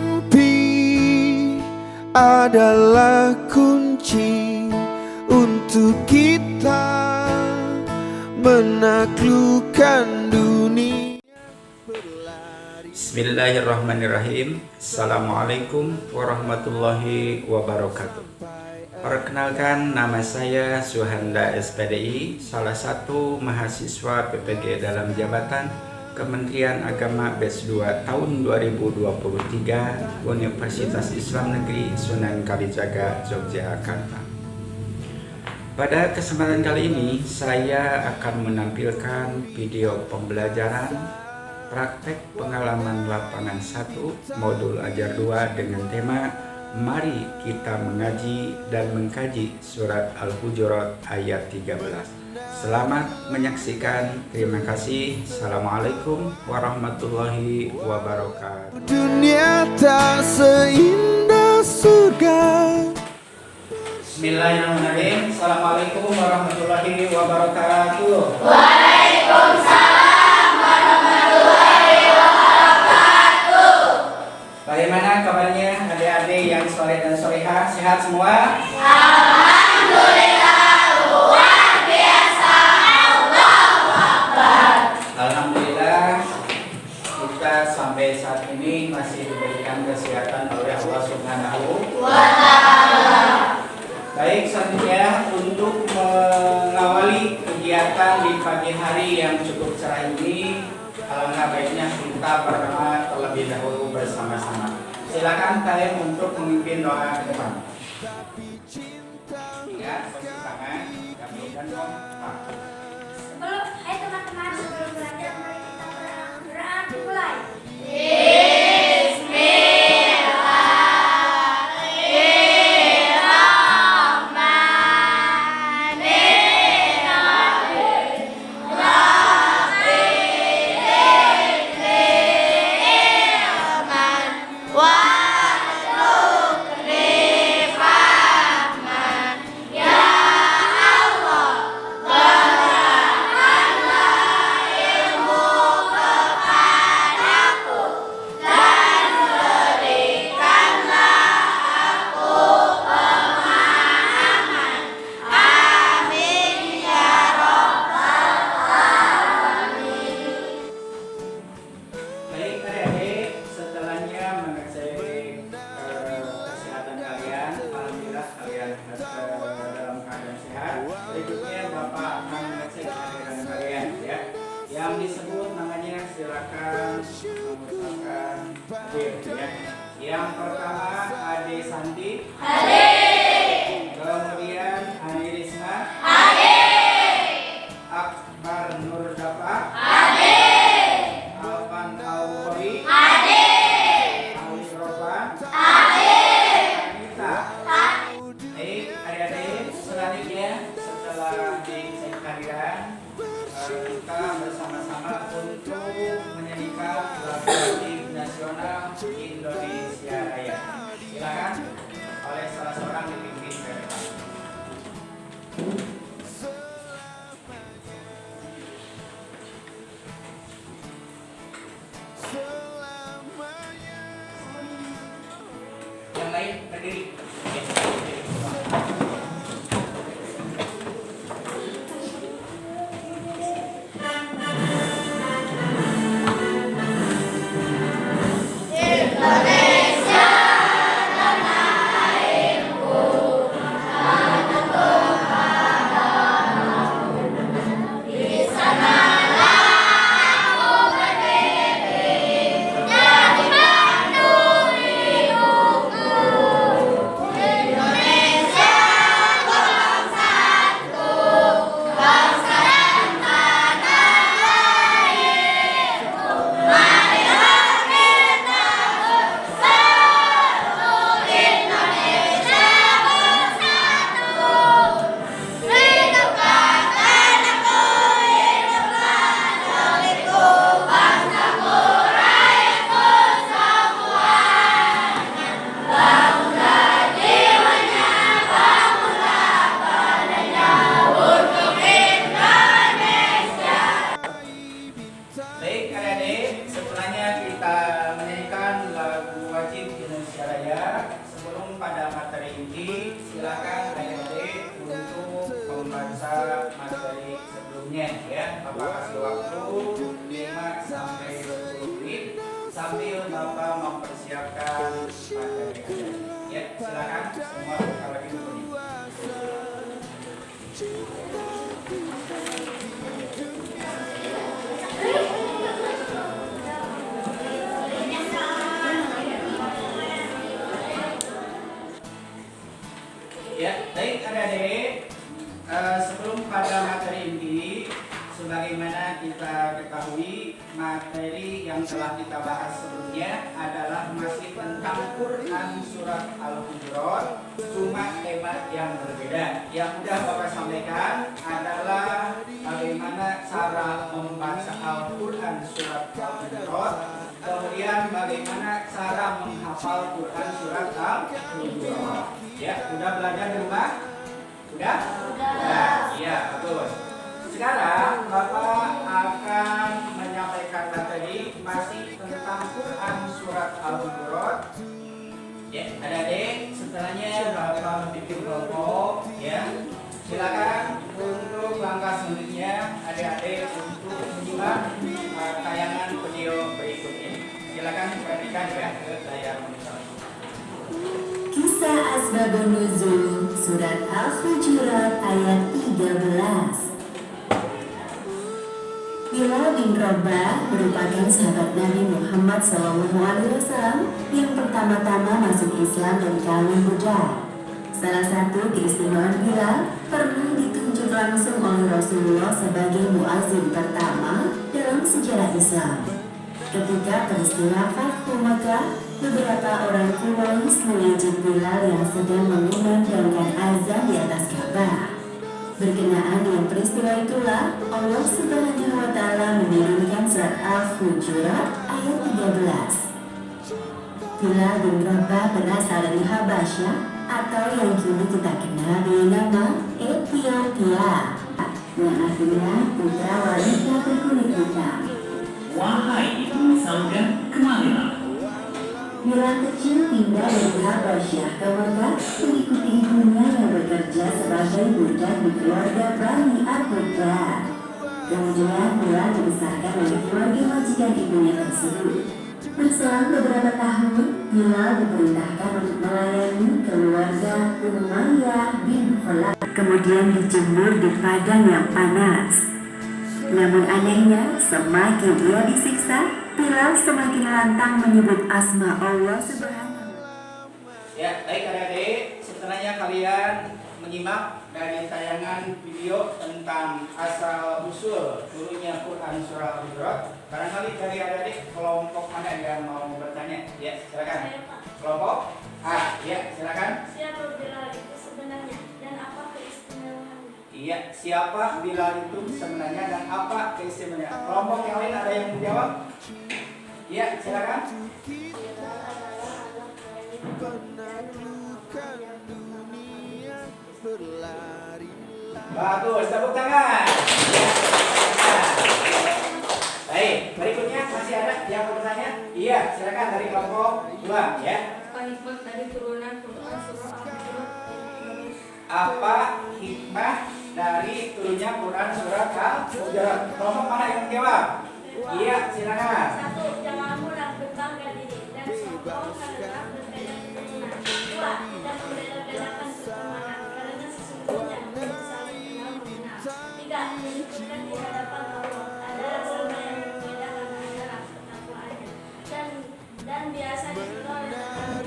mimpi adalah kunci untuk kita menaklukkan dunia. Bismillahirrahmanirrahim. Assalamualaikum warahmatullahi wabarakatuh. Perkenalkan, nama saya Suhanda SPDI, salah satu mahasiswa PPG dalam jabatan Kementerian Agama Batch 2 tahun 2023 Universitas Islam Negeri Sunan Kalijaga, Yogyakarta. Pada kesempatan kali ini saya akan menampilkan video pembelajaran praktek pengalaman lapangan 1 modul ajar 2 dengan tema Mari kita mengaji dan mengkaji surat Al-Hujurat ayat 13. Selamat menyaksikan. Terima kasih. Assalamualaikum warahmatullahi wabarakatuh. Dunia tak seindah surga. Bismillahirrahmanirrahim. Assalamualaikum warahmatullahi wabarakatuh. Waalaikumsalam warahmatullahi wabarakatuh. Bagaimana kabarnya adik-adik yang soleh dan solehah? Sehat semua? Alhamdulillah, luar biasa. Allahu Akbar. Alhamdulillah, kita sampai saat ini masih diberikan kesehatan oleh Allah Subhanahu Wa ta'ala. Baik, selanjutnya untuk mengawali kegiatan di pagi hari yang cukup cerah ini, alangkah baiknya kita berdoa terlebih dahulu bersama-sama. Silakan kalian untuk memimpin doa ke depan. Ingat, posisi tangan, kaki dan kompak. Hai teman-teman, sebelum belajar mari kita berdoa dimulai. Baik adik-adik, setelahnya mengecek kesehatan kalian. Alhamdulillah kalian dalam keadaan sehat. Berikutnya Bapak akan mengecek kesehatan kalian ya. Yang disebut namanya silakan mengucapkan hadir ya. Yang pertama Ade Santi. Kemudian Ani Risma. Akbar Nur Dafa. Alvan Aubori. Ali Roban. Anita. Baik adik-adik, selanjutnya setelah dicek kehadiran, kita bersama-sama untuk menyanyikan lagu Himne Nasional Indonesia Raya. Silakan oleh salah seorang dipimpin ke depan. Yang lain berdiri. Indonesia tanah airku, di sanalah aku berdiri, jadi pandu hidupku. Jadi silakan adik-adik untuk membaca materi sebelumnya ya. Bapak kasih waktu 5 sampai 10 menit sambil Bapak mempersiapkan materi adik. Ya, silakan semua buka lagi bukunya. Ya, baik adik-adik, sebelum pada materi ini, sebagaimana kita ketahui, materi yang telah kita bahas sebelumnya adalah masih tentang Quran surat Al-Hujurat, cuma tema yang berbeda. Yang sudah Bapak sampaikan adalah bagaimana cara membaca Al-Quran surat Al-Hujurat, kemudian bagaimana cara menghafal Quran surat Al-Hujurat. Ya, sudah belajar di rumah? Sudah? Sudah. Iya, betul. Sekarang Bapak akan menyampaikan materi masih tentang Quran surat Al-Hujurat. Ya, adik-adik, setelahnya Bapak bikin kelompok ya. Silakan untuk langkah selanjutnya adik-adik untuk menyimak tayangan video berikut ini. Silakan perhatikan ya ke layar monitor. Kisah Asbabun Nuzul Surat Al-Hujurat ayat 13. Bilal bin Rabah merupakan sahabat Nabi Muhammad SAW yang pertama-tama masuk Islam dari kalangan budak. Salah satu keistimewaan Bilal pernah ditunjuk langsung oleh Rasulullah sebagai muazzin pertama dalam sejarah Islam. Ketika peristiwa Fathu Makkah, beberapa orang Quraisy mengejek Bilal yang sedang mengumandangkan azan di atas Ka'bah. Berkenaan dengan peristiwa itulah Allah Subhanahu wa Ta'ala menurunkan surat Al-Hujurat ayat 13. Bilal bin Rabah berasal dari Habasyah atau yang kini kita kenal dengan nama Ethiopia, yang artinya putra wanita berkulit hitam. Wahai ibu Saudah, kemarilah. Bilal kecil pindah dari Habasyah ke Makkah mengikuti ibunya yang bekerja sebagai budak di keluarga Bani Ad-Dar. Kemudian Bilal dibesarkan oleh keluarga majikan ibunya tersebut. Berselang beberapa tahun, Bilal diperintahkan untuk melayani keluarga Umayyah bin Khalaf. Kemudian dijemur di padang yang panas. Namun anehnya, semakin ia disiksa, Bilal semakin lantang menyebut asma Allah Subhanahu. Ya, baik adik-adik, setelahnya kalian menyimak dari tayangan video tentang asal usul turunnya Quran surah Al-Hujurat. Barangkali dari adik-adik kelompok mana yang mau bertanya? Ya, silakan. Kelompok A, ya silakan. Siapa Bilal itu sebenarnya dan apa keistimewaannya? Iya, siapa Bilal itu sebenarnya dan apa keistimewaannya? Kelompok yang lain ada yang menjawab? Iya, silakan. Bilal adalah anak dari Penaklukan dunia berlari. Bagus, tepuk tangan. Ya, baik, berikutnya masih ada yang mau bertanya? Iya, silakan dari kelompok 2 ya. Apa hikmah dari turunan Quran surah Al-Hujurat? Apa hikmah dari turunnya Quran surat Al-Hujurat? Kelompok mana yang menjawab? Iya, silakan. 1. Jangan mudah berbangga diri dan sombong karena berbeda keturunan. 2. Tidak membeda-bedakan keturunan karena sesungguhnya saling kenal mengenal. 3. Menyebutkan di hadapan Allah ada sama yang berbeda karena adalah ketakwaannya dan biasa dikenal dengan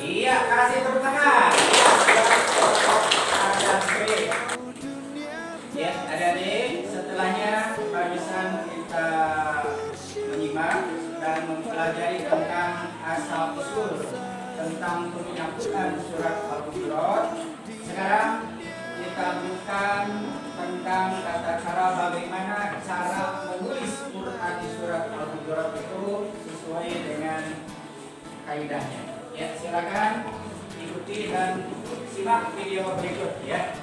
Iya, kasih tepuk tangan. Ya, adik-adik, setelahnya barusan kita menyimak dan mempelajari tentang asal usul tentang turunnya Quran surat Al-Hujurat. Sekarang kita bukan tentang tata cara bagaimana cara menulis Quran surat Al-Hujurat itu sesuai dengan kaidahnya. Ya, silakan ikuti dan simak video berikut ya.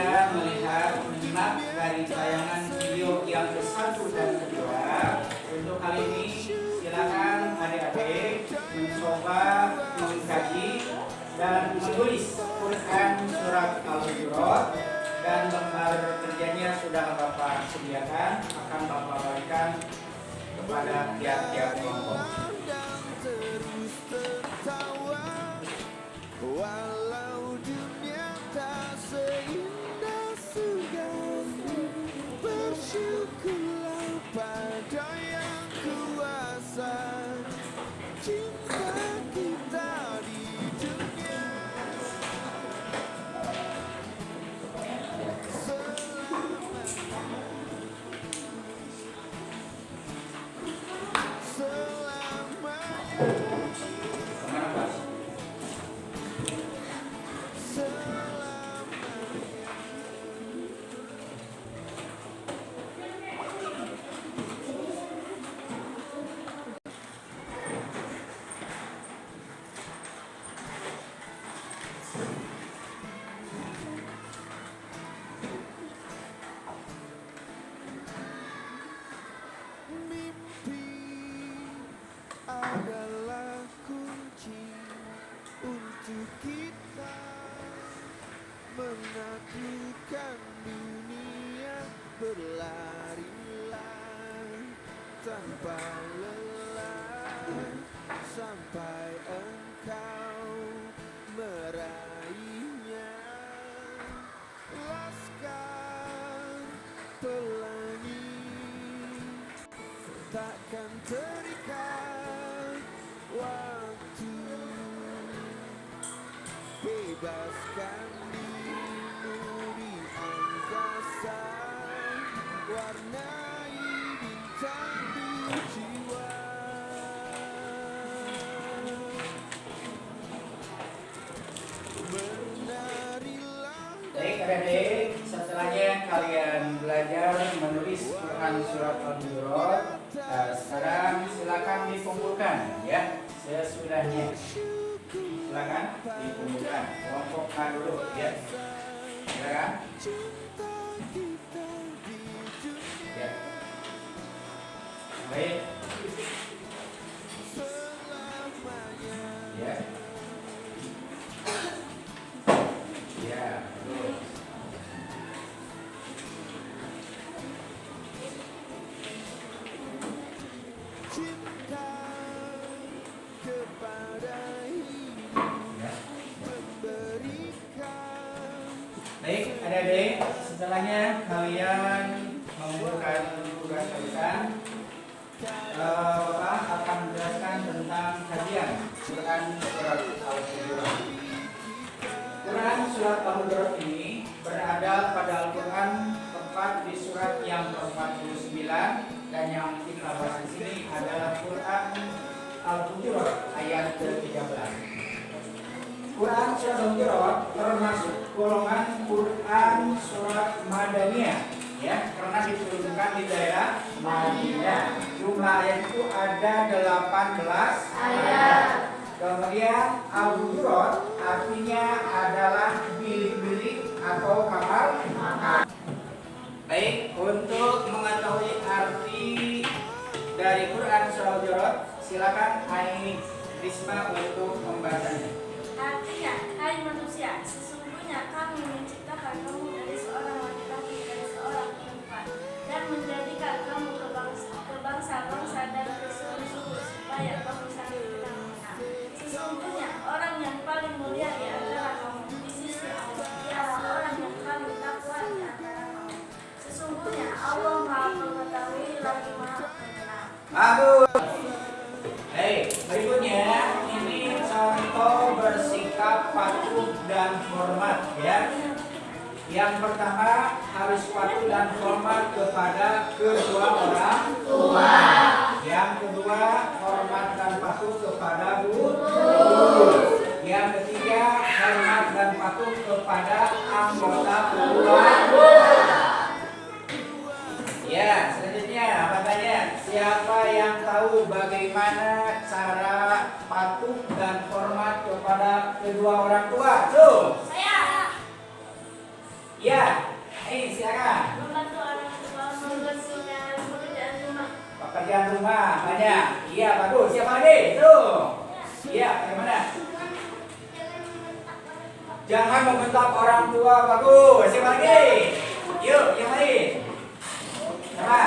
Anda menyimak dari tayangan video yang ke-1 dan kedua. Untuk kali ini silakan adik-adik mencoba mengkaji dan menulis Quran surat Al-Hujurat, dan lembar kerjanya sudah Bapak sediakan, akan Bapak berikan kepada tiap-tiap kelompok. Terus tertawa walau dunia tak seindah surga. Bersyukurlah pada yang kuasa, cinta kita di dunia adalah kunci untuk kita menaklukkan dunia. Berlarilah tanpa lelah sampai engkau meraihnya. Laskar pelangi takkan terikat waktu, bebaskan dirimu di angkasa, warnai bintang di jiwa. Menarilah. Baik adik-adik, setelahnya kalian belajar menulis Quran surat Al-Hujurat. Sekarang silakan dikumpulkan ya sesudahnya. Silakan dikumpulkan. Kelompok A dulu ya. Silakan. Ya. Baik. Ya. Ya. Terus. Cinta kepada hidup memberikan. Baik, adik-adik, setelahnya kalian mengumpulkan tugas-tugasan. Bapak akan menjelaskan tentang kajian Quran surat Al-Hujurat. Quran surat Al-Hujurat ini berada pada Al-Quran tepat di surat yang ke-49, dan yang kita bahas di sini adalah Quran Al-Hujurat ayat ke-13. Quran surat Al-Hujurat termasuk golongan Quran surat Madaniyah ya, karena diturunkan di daerah Madinah. Jumlah ayat itu ada 18 ayat. Kemudian Al-Hujurat artinya adalah bilik-bilik atau kamar. Baik, untuk mengetahui arti dari Quran surah Al-Hujurat, silakan Ai Risma untuk membacanya. Artinya, hai manusia, sesungguhnya kami menciptakan kamu dari seorang laki-laki dan seorang perempuan, dan menjadikan kamu ke bangsa-bangsa dan ke suku-suku supaya kamu saling kenal-mengenal. Sesungguhnya orang yang paling mulia di antara kamu di sisi Allah ialah orang yang paling takwa di antara kamu. Sesungguhnya Allah Maha Mengetahui lagi Maha Mengenal. Bagus. Baik, berikutnya ini contoh bersikap patuh dan hormat ya. Yang pertama, harus patuh dan hormat kepada kedua orang tua. Yang kedua, hormat dan patuh kepada guru. Yang ketiga, hormat dan patuh kepada anggota keluarga. Ya, selanjutnya katanya, siapa yang tahu bagaimana cara patuh dan hormat kepada kedua orang tua? Tuh. Saya. Ya, Silakan. Membantu orang tua membersihkan pekerjaan rumah. Pekerjaan rumah banyak. Iya, bagus. Siapa lagi? Tuh. Iya, bagaimana? Jangan membentak orang tua. Bagus. Siapa lagi? Yuk, yang lain. Siapa?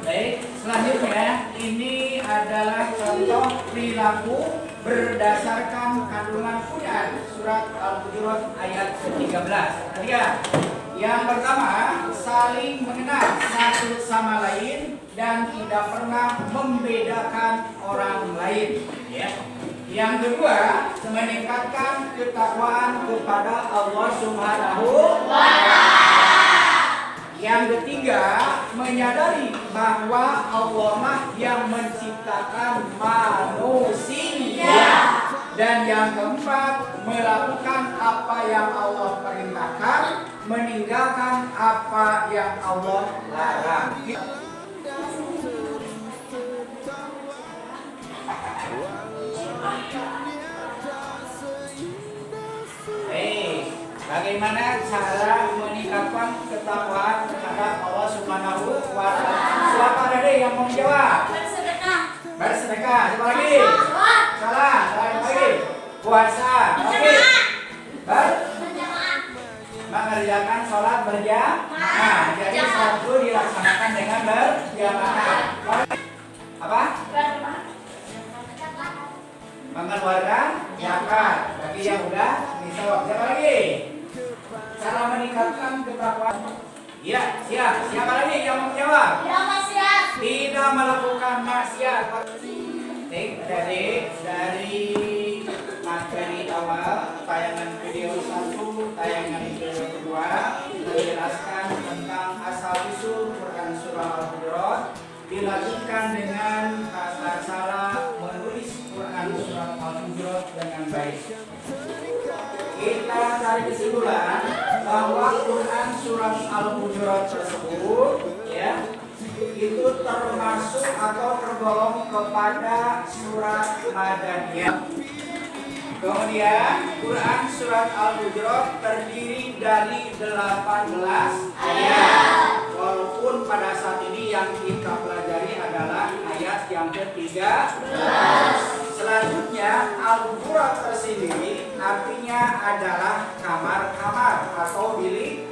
Baik, selanjutnya ini adalah contoh perilaku berdasarkan kandungan Quran surat Al-Hujurat ayat 13. Ketiga, yang pertama saling mengenal satu sama lain dan tidak pernah membedakan orang lain. Ya. Yang kedua, meningkatkan ketakwaan kepada Allah Subhanahu wa Ta'ala. Yang ketiga, menyadari bahwa Allah lah yang menciptakan manusia. Dan yang keempat, melakukan apa yang Allah perintahkan, meninggalkan apa yang Allah larang. Bagaimana cara meningkatkan ketakwaan terhadap Allah Subhanahu wa Ta'ala? Siapa ada deh yang mau menjawab? Bersedekah. Bersedekah. Siapa lagi? Salah. Salah lagi. Puasa. Oke. Berjamaah. Mengerjakan sholat berjamaah. Jadi satu dilaksanakan dengan berjamaah. Apa? Mengeluarkan zakat. Bagi yang udah nisab. Siapa lagi? Cara meningkatkan ketakwaan. Iya, siap. Siapa lagi yang mau menjawab? Tidak maksiat. Tidak melakukan maksiat. Baik, dari materi awal tayangan video 1, tayangan video kedua menjelaskan tentang asal usul Quran surah Al-Hujurat, dilanjutkan dengan tata cara menulis Quran surah Al-Hujurat dengan baik. Kita cari kesimpulan bahwa Quran surat Al-Hujurat tersebut ya itu termasuk atau tergolong kepada surat Madaniyah. Kemudian Quran surat Al-Hujurat terdiri dari 18 ayat. Walaupun pada saat ini yang kita pelajari adalah ayat yang ke-13. Selanjutnya Al-Hujurat tersendiri artinya adalah kamar-kamar atau bilik.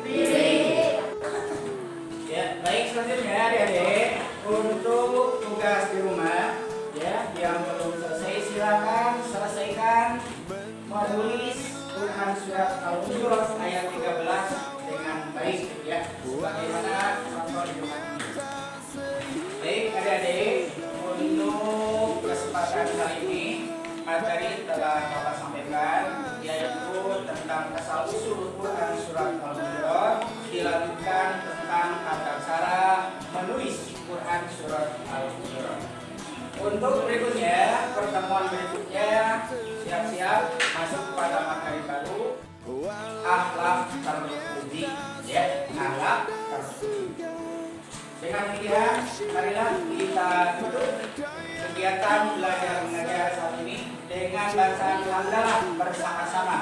Ya, baik, selanjutnya adik-adik untuk tugas di rumah ya yang belum selesai silakan selesaikan menulis Quran surat Al-Hujurat ayat 13 dengan baik ya sebagaimana contoh di rumah ini. Baik adik-adik, untuk kesempatan kali ini materi telah Bapak sampaikan yaitu tentang asal usul Quran surat Al-Hujurat, dilanjutkan tentang tata cara menulis Quran surat Al-Hujurat. Untuk berikutnya, pertemuan berikutnya siap-siap masuk pada materi baru akhlak terpuji ya, akhlak terpuji. Dengan demikian, marilah kita tutup kegiatan belajar mengajar saat ini dengan bacaan hamdalah bersama-sama.